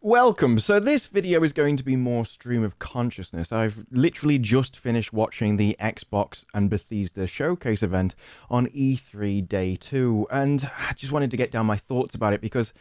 Welcome. So this video is going to be more stream of consciousness. I've literally just finished watching the Xbox and Bethesda showcase event on E3 Day 2, and I just wanted to get down my thoughts about it because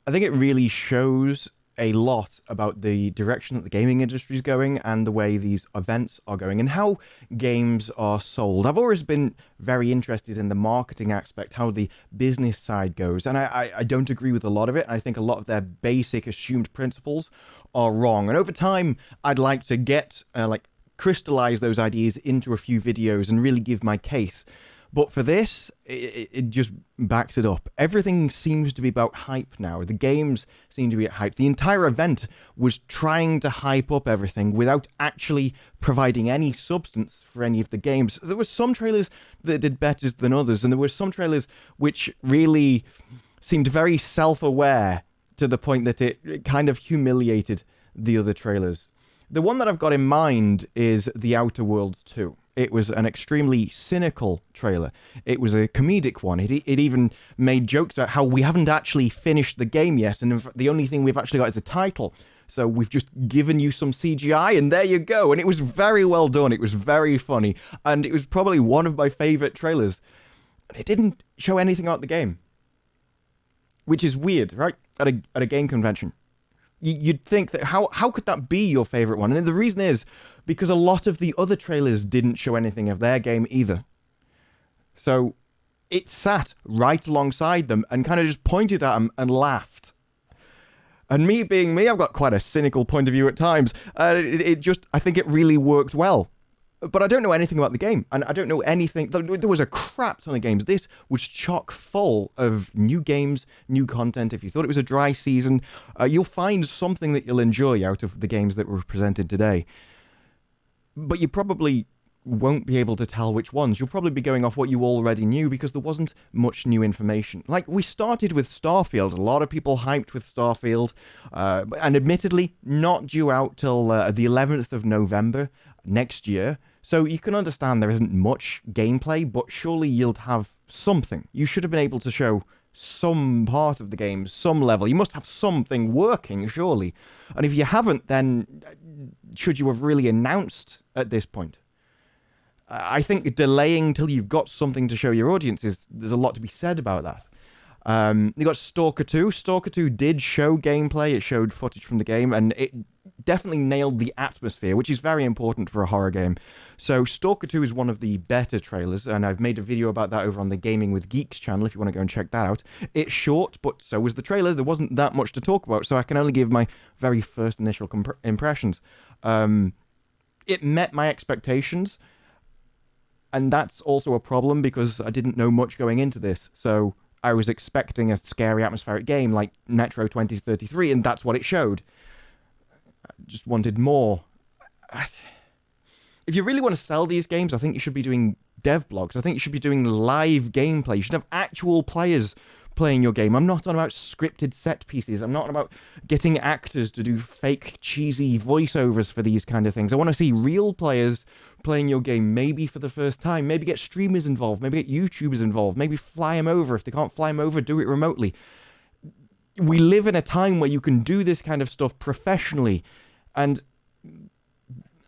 I think it really shows a lot about the direction that the gaming industry is going and the way these events are going and how games are sold. I've always been very interested in the marketing aspect, how the business side goes, and I don't agree with a lot of it. I think a lot of their basic assumed principles are wrong, and over time I'd like to get crystallize those ideas into a few videos and really give my case. But for this, it just backs it up. Everything seems to be about hype now. The games seem to be at hype. The entire event was trying to hype up everything without actually providing any substance for any of the games. There were some trailers that did better than others, and there were some trailers which really seemed very self-aware to the point that it kind of humiliated the other trailers. The one that I've got in mind is The Outer Worlds 2. It was an extremely cynical trailer. It was a comedic one. It even made jokes about how we haven't actually finished the game yet, and the only thing we've actually got is a title. So we've just given you some CGI, and there you go. And it was very well done. It was very funny, and it was probably one of my favorite trailers. It didn't show anything about the game, which is weird, right? At a game convention. You'd think that how could that be your favorite one? And the reason is because a lot of the other trailers didn't show anything of their game either. So it sat right alongside them and kind of just pointed at them and laughed. And me being me, I've got quite a cynical point of view at times. I think it really worked well. But I don't know anything about the game, and I don't know anything. There was a crap ton of games. This was chock full of new games, new content. If you thought it was a dry season, you'll find something that you'll enjoy out of the games that were presented today. But you probably won't be able to tell which ones. You'll probably be going off what you already knew because there wasn't much new information. Like, we started with Starfield. A lot of people hyped with Starfield, and admittedly, not due out till the 11th of November next year. So you can understand there isn't much gameplay, but surely you'll have something. You should have been able to show some part of the game, some level. You must have something working, surely. And if you haven't, then should you have really announced at this point? I think delaying till you've got something to show your audience there's a lot to be said about that. You got Stalker 2. Stalker 2 did show gameplay. It showed footage from the game, and it definitely nailed the atmosphere, which is very important for a horror game. So Stalker 2 is one of the better trailers, and I've made a video about that over on the Gaming with Geeks channel if you want to go and check that out. It's short, but so was the trailer. There wasn't that much to talk about, so I can only give my very first initial impressions. It met my expectations, and that's also a problem because I didn't know much going into this, so I was expecting a scary atmospheric game like Metro 2033, and that's what it showed. I just wanted more. If you really want to sell these games, I think you should be doing dev blogs. I think you should be doing live gameplay. You should have actual players playing your game. I'm not on about scripted set pieces. I'm not on about getting actors to do fake, cheesy voiceovers for these kind of things. I want to see real players playing your game, maybe for the first time. Maybe get streamers involved. Maybe get YouTubers involved. Maybe fly them over. If they can't fly them over, do it remotely. We live in a time where you can do this kind of stuff professionally, and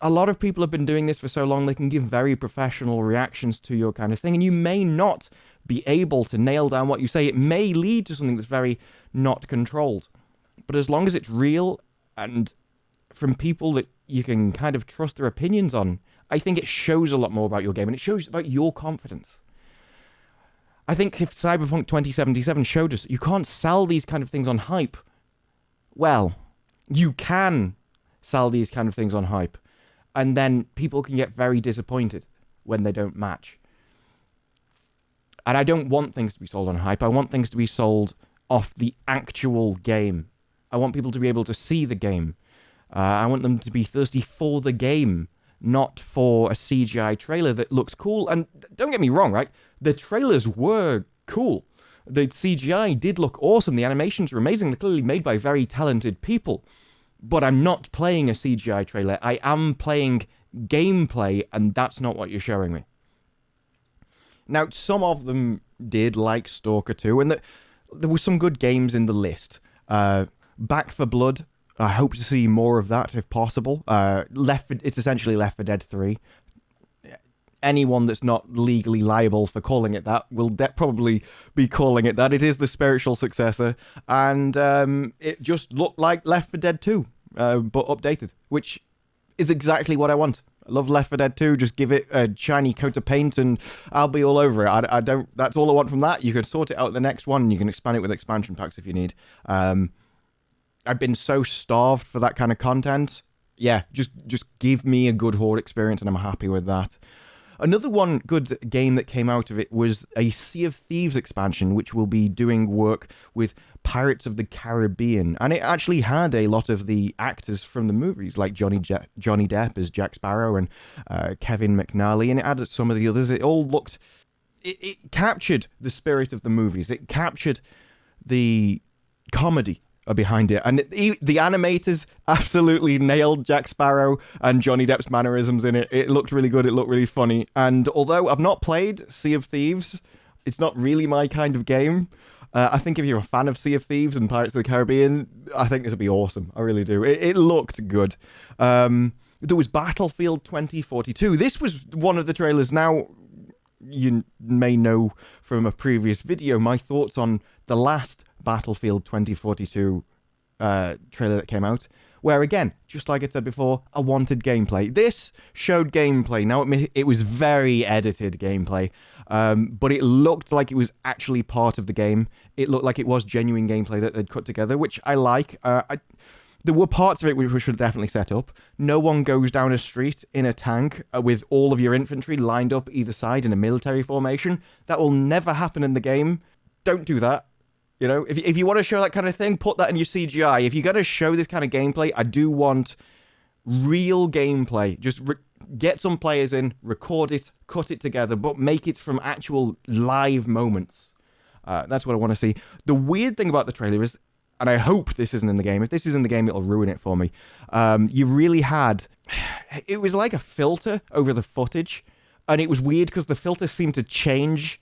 a lot of people have been doing this for so long they can give very professional reactions to your kind of thing, and you may not be able to nail down what you say. It may lead to something that's very not controlled, but as long as it's real and from people that you can kind of trust their opinions on, I think it shows a lot more about your game, and it shows about your confidence. I think if Cyberpunk 2077 showed us you can't sell these kind of things on hype, well, you can sell these kind of things on hype, and then people can get very disappointed when they don't match. And I don't want things to be sold on hype. I want things to be sold off the actual game. I want people to be able to see the game. I want them to be thirsty for the game, not for a CGI trailer that looks cool. And don't get me wrong, right? The trailers were cool. The CGI did look awesome. The animations were amazing. They're clearly made by very talented people. But I'm not playing a CGI trailer. I am playing gameplay, and that's not what you're showing me. Now, some of them did like Stalker 2, and there were some good games in the list. Back for Blood I hope to see more of that if possible. It's essentially Left 4 Dead 3. Anyone that's not legally liable for calling it that will probably be calling it that. It is the spiritual successor, and it just looked like Left 4 Dead 2, but updated, which is exactly what I want. I love Left 4 Dead 2. Just give it a shiny coat of paint and I'll be all over it. I don't. That's all I want from that. You can sort it out in the next one, and you can expand it with expansion packs if you need. I've been so starved for that kind of content. Yeah, just give me a good Horde experience, and I'm happy with that. Another one good game that came out of it was a Sea of Thieves expansion, which will be doing work with Pirates of the Caribbean. And it actually had a lot of the actors from the movies, like Johnny Depp as Jack Sparrow and Kevin McNally, and it added some of the others. It all looked... It captured the spirit of the movies. It captured the comedy behind it, and the animators absolutely nailed Jack Sparrow and Johnny Depp's mannerisms in it. It looked really good. It looked really funny. And although I've not played Sea of Thieves, it's not really my kind of game. I think if you're a fan of Sea of Thieves and Pirates of the Caribbean, I think this would be awesome. I really do. It looked good. There was Battlefield 2042. This was one of the trailers. Now, you may know from a previous video my thoughts on the last Battlefield 2042 trailer that came out, where again, just like I said before, I wanted gameplay. This showed gameplay. Now it was very edited gameplay, but it looked like it was actually part of the game. It looked like it was genuine gameplay that they'd cut together, which I like. There were parts of it which were definitely set up. No one goes down a street in a tank with all of your infantry lined up either side in a military formation. That will never happen in the game. Don't do that. You know, if you want to show that kind of thing, put that in your CGI. If you're going to show this kind of gameplay, I do want real gameplay. Just get some players in, record it, cut it together, but make it from actual live moments. That's what I want to see. The weird thing about the trailer is, and I hope this isn't in the game. If this is in the game, it'll ruin it for me. You really had... It was like a filter over the footage, and it was weird because the filter seemed to change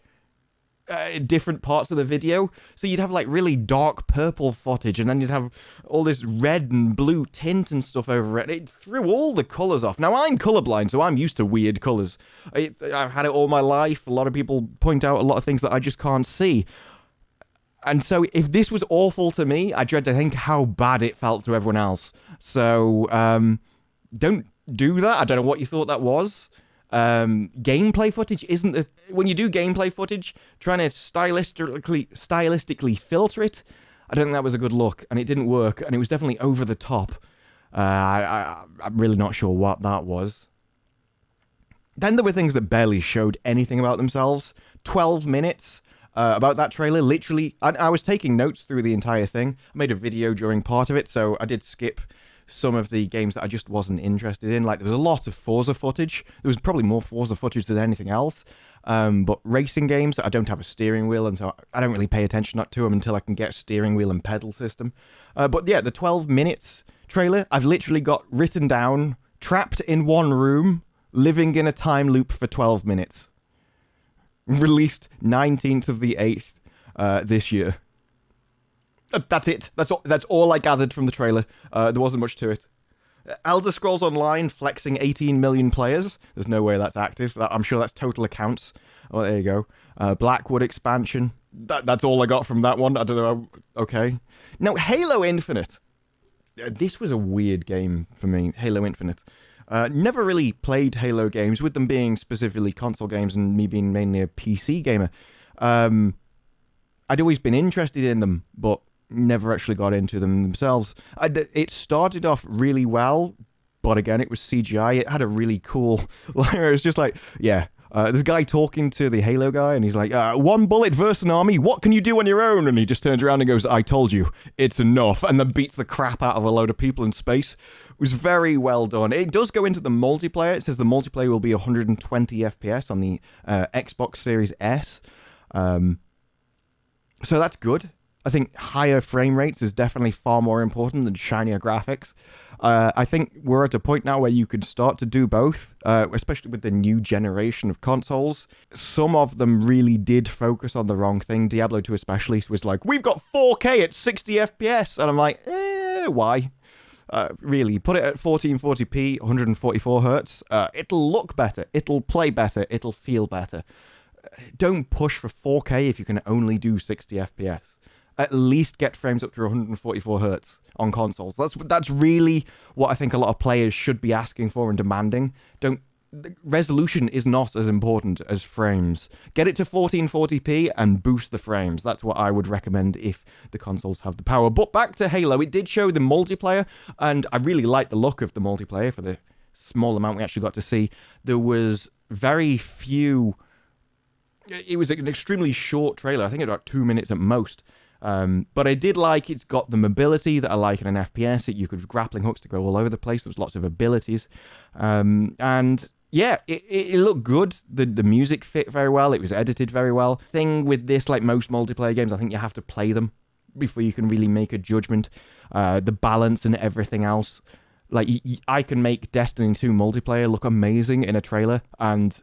different parts of the video. So you'd have like really dark purple footage, and then you'd have all this red and blue tint and stuff over it. It threw all the colors off. Now I'm colorblind, so I'm used to weird colors. I've had it all my life. A lot of people point out a lot of things that I just can't see. And so if this was awful to me, I dread to think how bad it felt to everyone else. So don't do that. I don't know what you thought that was. Gameplay footage isn't when you do gameplay footage, trying to stylistically filter it, I don't think that was a good look, and it didn't work, and it was definitely over the top. I'm really not sure what that was. Then there were things that barely showed anything about themselves. 12 minutes about that trailer. Literally, I was taking notes through the entire thing. I made a video during part of it, so I did skip some of the games that I just wasn't interested in. Like, there was a lot of Forza footage. There was probably more Forza footage than anything else. But racing games, I don't have a steering wheel, and so I don't really pay attention to them until I can get a steering wheel and pedal system. But yeah, the 12 minutes trailer, I've literally got written down, trapped in one room, living in a time loop for 12 minutes. Released 19th of the 8th this year. That's it. That's all I gathered from the trailer. There wasn't much to it. Elderscrolls Online flexing 18 million players. There's no way that's active. I'm sure that's total accounts. Oh, there you go. Blackwood expansion. That's all I got from that one. I don't know. Okay. Now, Halo Infinite. This was a weird game for me. Halo Infinite. Never really played Halo games, with them being specifically console games and me being mainly a PC gamer. I'd always been interested in them, but never actually got into them themselves. It started off really well, but again, it was CGI. It had a really cool... it was just like, yeah, this guy talking to the Halo guy, and he's like, one bullet versus an army, what can you do on your own? And he just turns around and goes, I told you, it's enough, and then beats the crap out of a load of people in space. It was very well done. It does go into the multiplayer. It says the multiplayer will be 120 FPS on the Xbox Series S. So that's good. I think higher frame rates is definitely far more important than shinier graphics. I think we're at a point now where you could start to do both, especially with the new generation of consoles. Some of them really did focus on the wrong thing. Diablo 2 especially was like, we've got 4K at 60 FPS. And I'm like, why? Really, put it at 1440p, 144 hertz. It'll look better. It'll play better. It'll feel better. Don't push for 4K if you can only do 60 FPS. At least get frames up to 144 hertz on consoles. That's really what I think a lot of players should be asking for and demanding. The resolution is not as important as frames. Get it to 1440p and boost the frames. That's what I would recommend if the consoles have the power. But back to Halo, it did show the multiplayer, and I really liked the look of the multiplayer for the small amount we actually got to see. There was very few... It was an extremely short trailer. I think about 2 minutes at most. But I did like it's got the mobility that I like in an FPS. You could grappling hooks to go all over the place. There was lots of abilities. And yeah, it looked good. The music fit very well. It was edited very well. Thing with this, like most multiplayer games, I think you have to play them before you can really make a judgment. The balance and everything else. Like, I can make Destiny 2 multiplayer look amazing in a trailer, and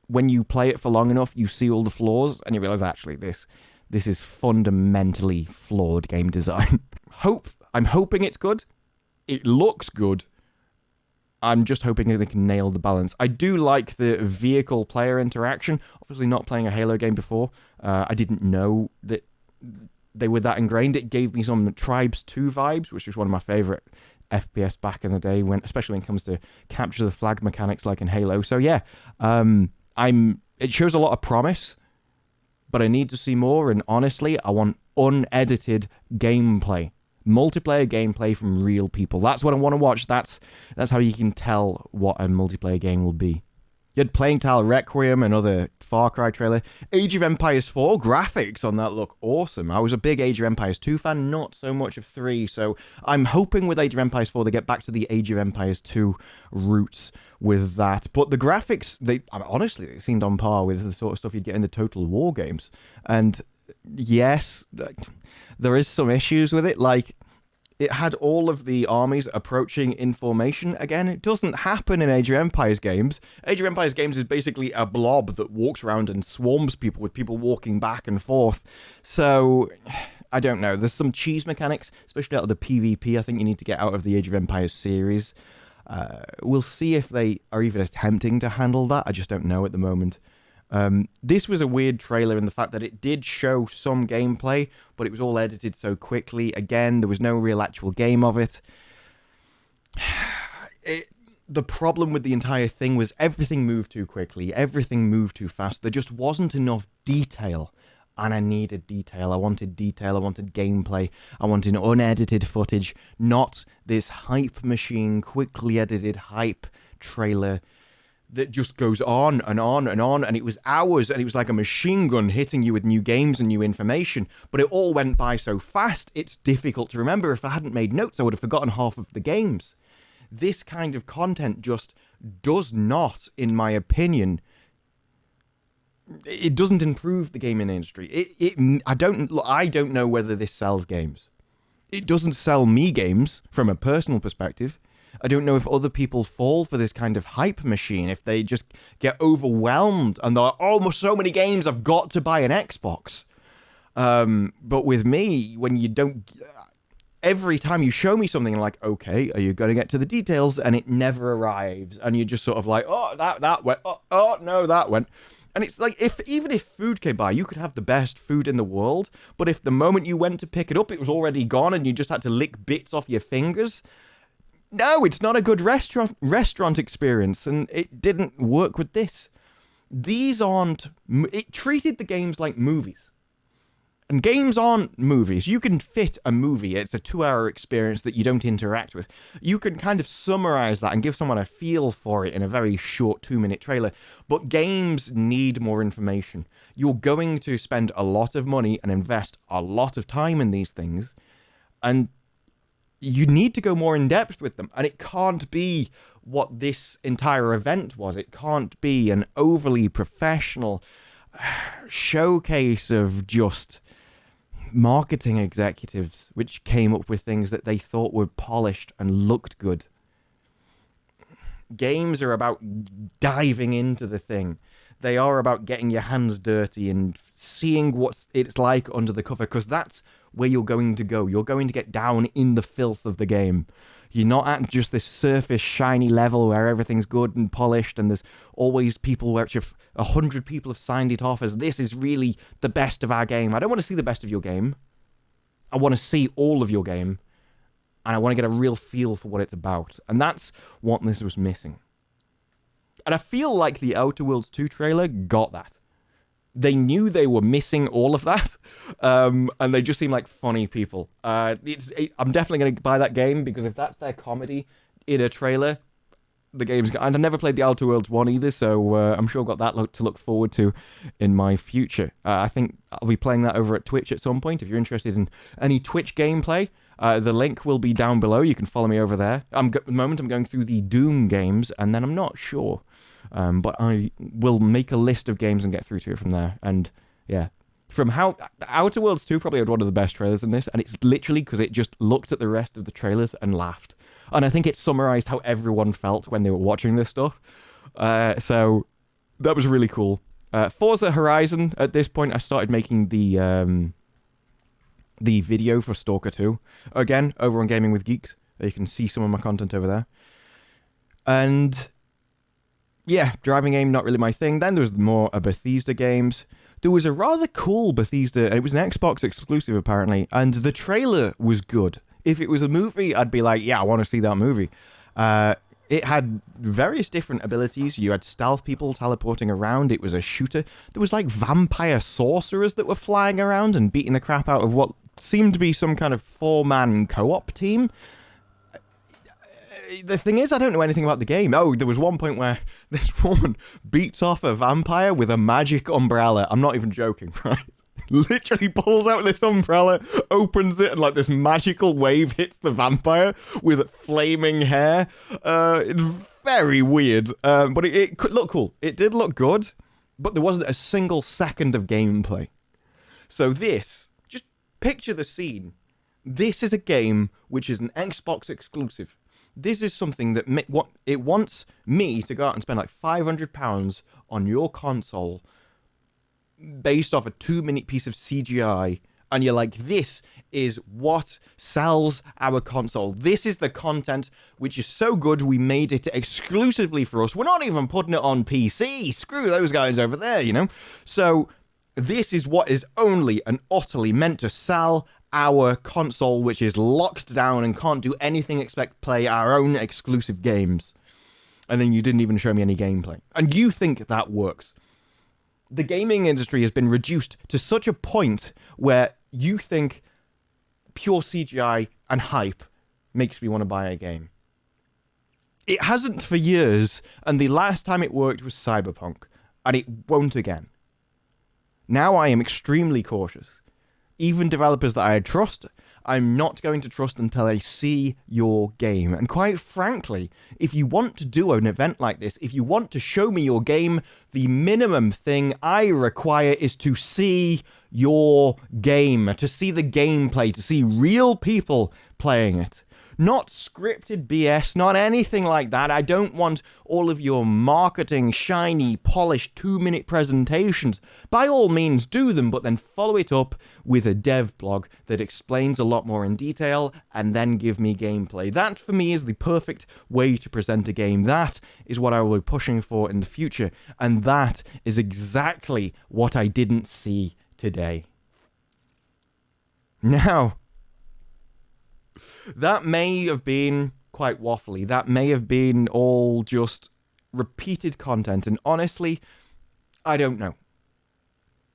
when you play it for long enough, you see all the flaws, and you realize, actually, this is fundamentally flawed game design. I'm hoping it's good. It looks good. I'm just hoping that they can nail the balance. I do like the vehicle player interaction. Obviously not playing a Halo game before. I didn't know that they were that ingrained. It gave me some Tribes 2 vibes, which was one of my favorite FPS back in the day, especially when it comes to capture the flag mechanics like in Halo. So yeah, it shows a lot of promise, but I need to see more, and honestly, I want unedited gameplay. Multiplayer gameplay from real people. That's what I want to watch. That's how you can tell what a multiplayer game will be. You had Playing Tile Requiem, another Far Cry trailer. Age of Empires 4, graphics on that look awesome. I was a big Age of Empires 2 fan, not so much of 3, so I'm hoping with Age of Empires 4 they get back to the Age of Empires 2 roots with that. But the graphics, honestly, they seemed on par with the sort of stuff you'd get in the Total War games. And yes, there is some issues with it, like it had all of the armies approaching in formation. Again, it doesn't happen in Age of Empires games. Age of Empires games is basically a blob that walks around and swarms people, with people walking back and forth. So, I don't know. There's some cheese mechanics, especially out of the PvP, I think you need to get out of the Age of Empires series. We'll see if they are even attempting to handle that. I just don't know at the moment. This was a weird trailer in the fact that it did show some gameplay, but it was all edited so quickly. Again, there was no real actual game of it. The problem with the entire thing was everything moved too quickly. Everything moved too fast. There just wasn't enough detail, and I needed detail. I wanted detail. I wanted gameplay. I wanted unedited footage, not this hype machine, quickly edited hype trailer that just goes on and on and on, and it was hours, and it was like a machine gun hitting you with new games and new information, but it all went by so fast, it's difficult to remember. If I hadn't made notes, I would have forgotten half of the games. This kind of content just does not, in my opinion, it doesn't improve the gaming industry. I don't know whether this sells games. It doesn't sell me games from a personal perspective. I don't know if other people fall for this kind of hype machine, if they just get overwhelmed and they're like, oh, so many games, I've got to buy an Xbox. But with me, when you don't... Every time you show me something, I'm like, okay, are you going to get to the details? And it never arrives. And you're just sort of like, oh, that went. Oh, no, that went. And it's like, even if food came by, you could have the best food in the world, but if the moment you went to pick it up, it was already gone and you just had to lick bits off your fingers... No, it's not a good restaurant experience, and it didn't work with this. These aren't... It treated the games like movies. And games aren't movies. You can fit a movie. It's a 2-hour experience that you don't interact with. You can kind of summarize that and give someone a feel for it in a very short 2-minute trailer. But games need more information. You're going to spend a lot of money and invest a lot of time in these things, and you need to go more in depth with them, and it can't be what this entire event was. It can't be an overly professional showcase of just marketing executives which came up with things that they thought were polished and looked good. Games are about diving into the thing. They are about getting your hands dirty and seeing what it's like under the cover, because that's where you're going to go. You're going to get down in the filth of the game. You're not at just this surface shiny level where everything's good and polished and there's always people where 100 people have signed it off as this is really the best of our game. I don't want to see the best of your game. I want to see all of your game, and I want to get a real feel for what it's about. And that's what this was missing. And I feel like the Outer Worlds 2 trailer got that. They knew they were missing all of that, and they just seem like funny people. I'm definitely going to buy that game, because if that's their comedy in a trailer, the game's... And I never played the Outer Worlds 1 either, so I'm sure I've got that to look forward to in my future. I think I'll be playing that over at Twitch at some point. If you're interested in any Twitch gameplay, the link will be down below. You can follow me over there. At the moment, I'm going through the Doom games, and then I'm not sure. But I will make a list of games and get through to it from there. And yeah, from how Outer Worlds 2 probably had one of the best trailers in this, and it's literally because it just looked at the rest of the trailers and laughed. And I think it summarized how everyone felt when they were watching this stuff. So that was really cool. Forza Horizon, at this point, I started making the video for Stalker 2. Again, over on Gaming with Geeks. You can see some of my content over there. And yeah, driving game, not really my thing. Then there was more Bethesda games. There was a rather cool Bethesda, and it was an Xbox exclusive apparently, and the trailer was good. If it was a movie, I'd be like, yeah, I want to see that movie. It had various different abilities. You had stealth people teleporting around. It was a shooter. There was like vampire sorcerers that were flying around and beating the crap out of what seemed to be some kind of 4-man co-op team. The thing is, I don't know anything about the game. Oh, there was one point where this woman beats off a vampire with a magic umbrella. I'm not even joking, right? Literally pulls out this umbrella, opens it, and like this magical wave hits the vampire with flaming hair. It's very weird, but it could look cool. It did look good, but there wasn't a single second of gameplay. So this, just picture the scene. This is a game which is an Xbox exclusive. This is something that it wants me to go out and spend like £500 on your console based off a 2-minute piece of CGI, and you're like, this is what sells our console. This is the content which is so good we made it exclusively for us. We're not even putting it on PC. Screw those guys over there, you know? So this is what is only and utterly meant to sell our console, which is locked down and can't do anything except play our own exclusive games. And then you didn't even show me any gameplay. And you think that works. The gaming industry has been reduced to such a point where you think pure CGI and hype makes me want to buy a game. It hasn't for years, and the last time it worked was Cyberpunk, and it won't again. Now I am extremely cautious. Even developers that I trust, I'm not going to trust until I see your game. And quite frankly, if you want to do an event like this, if you want to show me your game, the minimum thing I require is to see your game, to see the gameplay, to see real people playing it. Not scripted BS, not anything like that. I don't want all of your marketing, shiny, polished 2-minute presentations. By all means, do them, but then follow it up with a dev blog that explains a lot more in detail, and then give me gameplay. That, for me, is the perfect way to present a game. That is what I will be pushing for in the future, and that is exactly what I didn't see today. Now, that may have been quite waffly. That may have been all just repeated content. And honestly, I don't know.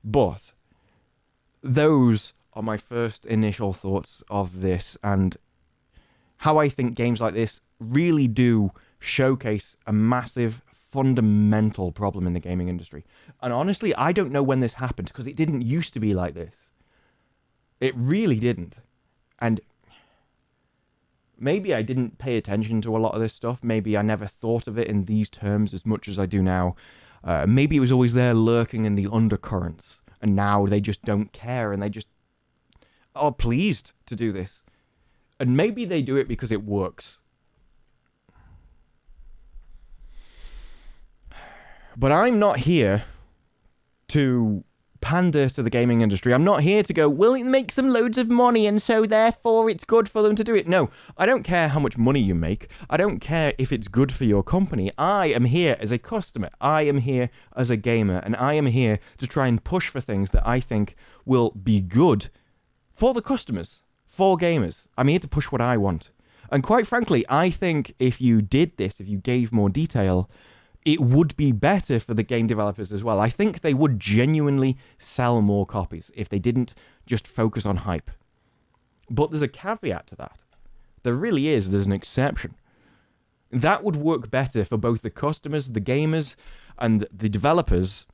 But those are my first initial thoughts of this, and how I think games like this really do showcase a massive fundamental problem in the gaming industry. And honestly, I don't know when this happened, because it didn't used to be like this. It really didn't. And maybe I didn't pay attention to a lot of this stuff. Maybe I never thought of it in these terms as much as I do now. Maybe it was always there lurking in the undercurrents, and now they just don't care, and they just are pleased to do this. And maybe they do it because it works. But I'm not here to pander to the gaming industry. I'm not here to go, well, it makes them loads of money and so therefore it's good for them to do it. No, I don't care how much money you make. I don't care if it's good for your company. I am here as a customer. I am here as a gamer, and I am here to try and push for things that I think will be good for the customers, for gamers. I'm here to push what I want. And quite frankly, I think if you did this, if you gave more detail, it would be better for the game developers as well. I think they would genuinely sell more copies if they didn't just focus on hype. But there's a caveat to that. There really is. There's an exception. That would work better for both the customers, the gamers, and the developers,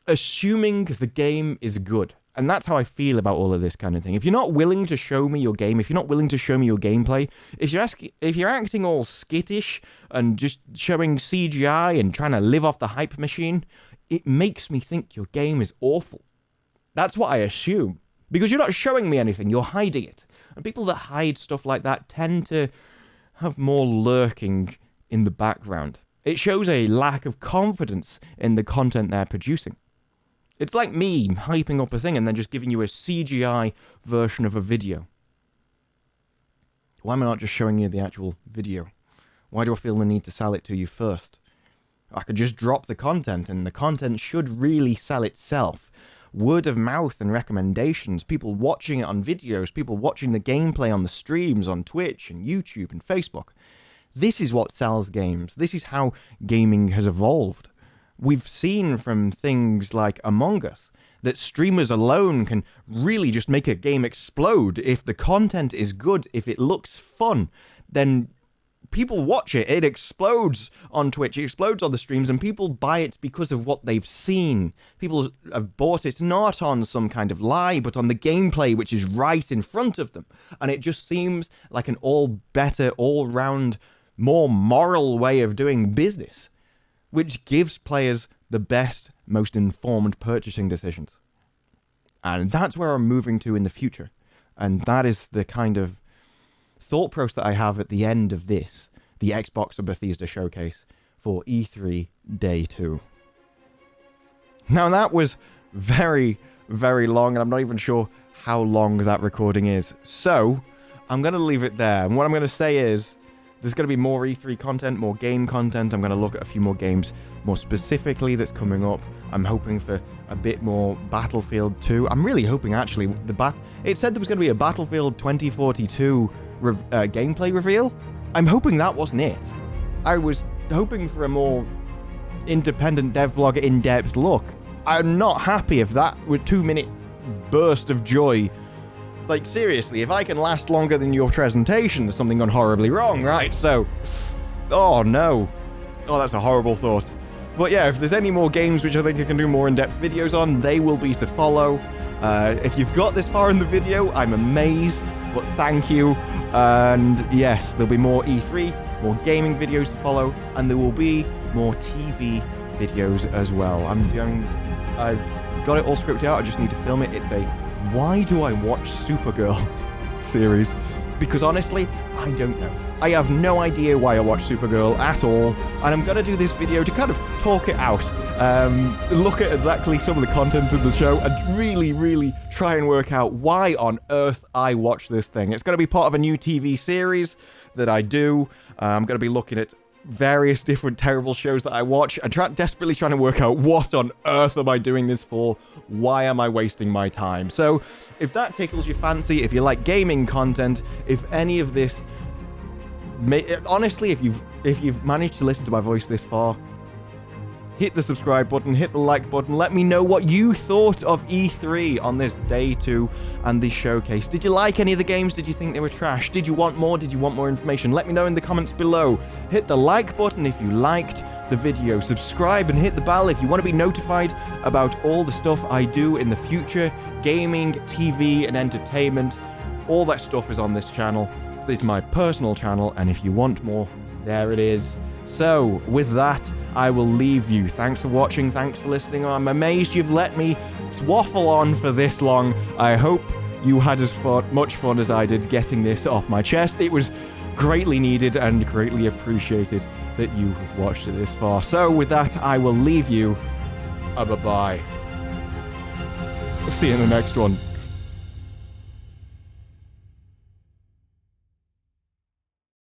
assuming the game is good. And that's how I feel about all of this kind of thing. If you're not willing to show me your game, if you're not willing to show me your gameplay, if you're acting all skittish and just showing CGI and trying to live off the hype machine, it makes me think your game is awful. That's what I assume. Because you're not showing me anything, you're hiding it. And people that hide stuff like that tend to have more lurking in the background. It shows a lack of confidence in the content they're producing. It's like me hyping up a thing and then just giving you a CGI version of a video. Why am I not just showing you the actual video? Why do I feel the need to sell it to you first? I could just drop the content, and the content should really sell itself. Word of mouth and recommendations, people watching it on videos, people watching the gameplay on the streams on Twitch and YouTube and Facebook. This is what sells games. This is how gaming has evolved. We've seen from things like Among Us that streamers alone can really just make a game explode. If the content is good, if it looks fun, then people watch it. It explodes on Twitch, it explodes on the streams, and people buy it because of what they've seen. People have bought it not on some kind of lie, but on the gameplay, which is right in front of them. And it just seems like an all-better, all-round, more moral way of doing business, which gives players the best, most informed purchasing decisions. And that's where I'm moving to in the future. And that is the kind of thought process that I have at the end of this, the Xbox and Bethesda showcase for E3 Day 2. Now that was very, very long, and I'm not even sure how long that recording is. So, I'm going to leave it there. And what I'm going to say is, there's going to be more E3 content, more game content. I'm going to look at a few more games more specifically that's coming up. I'm hoping for a bit more Battlefield 2. I'm really hoping, actually, it said there was going to be a Battlefield 2042 gameplay reveal. I'm hoping that wasn't it. I was hoping for a more independent devblog in-depth look. I'm not happy if that were a 2-minute burst of joy. Like, seriously, if I can last longer than your presentation, there's something gone horribly wrong, right? So, oh no. Oh, that's a horrible thought. But yeah, if there's any more games which I think I can do more in-depth videos on, they will be to follow. If you've got this far in the video, I'm amazed, but thank you. And yes, there'll be more E3, more gaming videos to follow, and there will be more TV videos as well. I've got it all scripted out, I just need to film it. It's a why do I watch Supergirl series? Because honestly, I don't know. I have no idea why I watch Supergirl at all, and I'm going to do this video to kind of talk it out, look at exactly some of the content of the show, and really, really try and work out why on earth I watch this thing. It's going to be part of a new TV series that I do. I'm going to be looking at various different terrible shows that I watch and desperately trying to work out what on earth am I doing this for? Why am I wasting my time? So if that tickles your fancy, if you like gaming content, if any of this, honestly, if you've managed to listen to my voice this far, hit the subscribe button, hit the like button, let me know what you thought of E3 on this Day 2 and the showcase. Did you like any of the games? Did you think they were trash? Did you want more? Did you want more information? Let me know in the comments below. Hit the like button if you liked the video. Subscribe and hit the bell if you want to be notified about all the stuff I do in the future. Gaming, TV, and entertainment. All that stuff is on this channel. So it's my personal channel, and if you want more, there it is. So, with that, I will leave you. Thanks for watching, thanks for listening. I'm amazed you've let me waffle on for this long. I hope you had as much fun as I did getting this off my chest. It was greatly needed and greatly appreciated that you have watched it this far. So with that, I will leave you. Bye-bye. See you in the next one.